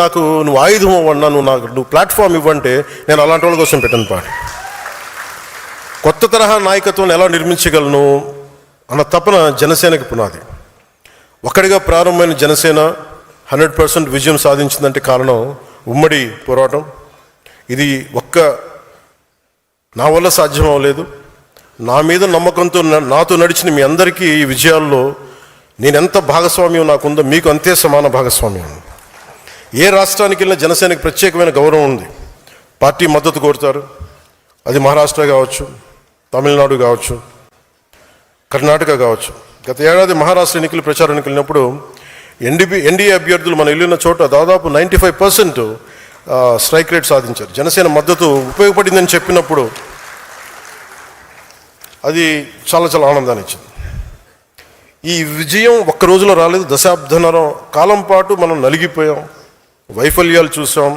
నాకు నువ్వు ఆయుధం ఇవ్వన్నా, నువ్వు ప్లాట్ఫామ్ ఇవ్వంటే నేను అలాంటి వాళ్ళ కోసం పెట్టాను పాట. కొత్త తరహా నాయకత్వాన్ని ఎలా నిర్మించగలను అన్న తపన జనసేనకి పునాది. ఒక్కడిగా ప్రారంభమైన జనసేన 100% విజయం సాధించిందంటే కారణం ఉమ్మడి పోరాటం. ఇది నా వల్ల సాధ్యం అవ్వలేదు. నా మీద నమ్మకంతో నాతో నడిచిన మీ అందరికీ ఈ విజయాల్లో నేనెంత భాగస్వామ్యం నాకుందో మీకు అంతే సమాన భాగస్వామ్యం. ఏ రాష్ట్రానికి వెళ్ళినా జనసేనకి ప్రత్యేకమైన గౌరవం ఉంది. పార్టీ మద్దతు కోరుతారు. అది మహారాష్ట్ర కావచ్చు, తమిళనాడు కావచ్చు, కర్ణాటక కావచ్చు. గత ఏడాది మహారాష్ట్ర ఎన్నికలు ప్రచారానికి వెళ్ళినప్పుడు ఎన్డీఏ అభ్యర్థులు మనం వెళ్ళిన చోట దాదాపు 95% స్ట్రైక్ రేట్ సాధించారు. జనసేన మద్దతు ఉపయోగపడిందని చెప్పినప్పుడు అది చాలా చాలా ఆనందాన్ని ఇచ్చింది. ఈ విజయం ఒక్క రోజులో రాలేదు. దశాబ్దన్నర కాలం పాటు మనం నలిగిపోయాం, వైఫల్యాలు చూసాం,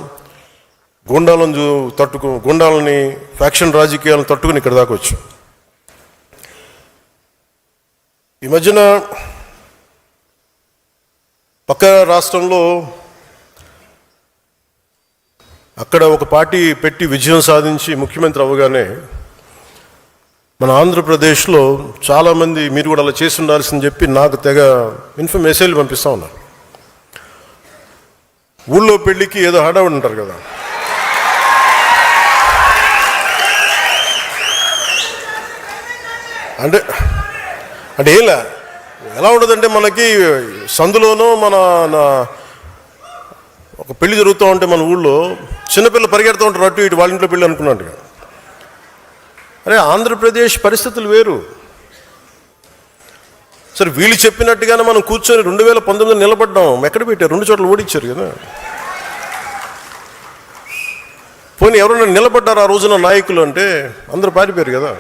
గుండాలని ఫ్యాక్షన్ రాజకీయాలను తట్టుకుని ఇక్కడ దాకా వచ్చాం. ఈ మధ్యన పక్క రాష్ట్రంలో అక్కడ ఒక పార్టీ పెట్టి విజయం సాధించి ముఖ్యమంత్రి అవ్వగానే మన ఆంధ్రప్రదేశ్లో చాలామంది మీరు కూడా అలా చేసి ఉండాల్సిందని చెప్పి నాకు తెగ మెసేజ్లు పంపిస్తూ ఉన్నారు. ఊళ్ళో పెళ్ళికి ఏదో హడావుడి ఉంటారు కదా, అంటే ఎలా ఉండదంటే మనకి సందులోనూ ఒక పెళ్లి జరుగుతూ ఉంటే మన ఊళ్ళో చిన్నపిల్లలు పరిగెడుతూ ఉంటారు అటు ఇటు, వాళ్ళ ఇంట్లో పెళ్ళి అనుకున్నట్టుగా. అరే ఆంధ్రప్రదేశ్ పరిస్థితులు వేరు. సరే వీళ్ళు చెప్పినట్టుగానే మనం కూర్చొని 2019 నిలబడ్డాం. ఎక్కడ పెట్టారు? 2 చోట్ల ఓడించారు కదా. పోనీ ఎవరైనా నిలబడ్డారు ఆ రోజున నాయకులు అంటే అందరూ పారిపోయారు కదా.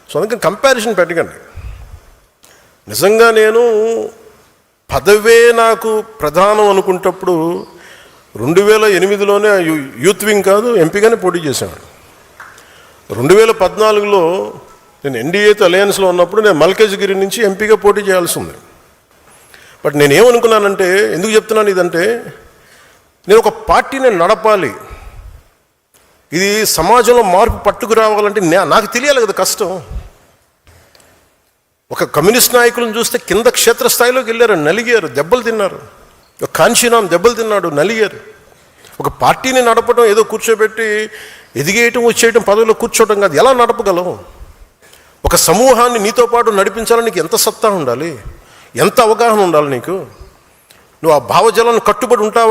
సో అందుకని కంపారిజన్ పెట్టకండి. నిజంగా నేను పదవే నాకు ప్రధానం అనుకుంటప్పుడు 2008లోనే యూత్ వింగ్ కాదు ఎంపీగానే పోటీ చేశాను. 2014లో నేను ఎన్డీఏతో అలయన్స్లో ఉన్నప్పుడు నేను మల్కాజ్గిరి నుంచి ఎంపీగా పోటీ చేయాల్సి ఉంది. బట్ నేనేమనుకున్నానంటే, ఎందుకు చెప్తున్నాను ఇదంటే, నేను ఒక పార్టీని నడపాలి, ఇది సమాజంలో మార్పు పట్టుకురావాలంటే నాకు తెలియాలి కదా కష్టం. ఒక కమ్యూనిస్ట్ నాయకులను చూస్తే కింద క్షేత్రస్థాయిలోకి వెళ్ళారు, నలిగారు, దెబ్బలు తిన్నారు. ఒక కాంశీరామ్ దెబ్బలు తిన్నాడు, నలిగారు. ఒక పార్టీని నడపడం ఏదో కూర్చోబెట్టి ఎదిగేయటం వచ్చేయటం పదవిలో కూర్చోవటం కాదు. ఎలా నడపగలం? ఒక సమూహాన్ని నీతో పాటు నడిపించాలని నీకు ఎంత సత్తా ఉండాలి, ఎంత అవగాహన ఉండాలి నీకు. నువ్వు ఆ భావజాలను కట్టుబడి ఉంటావా?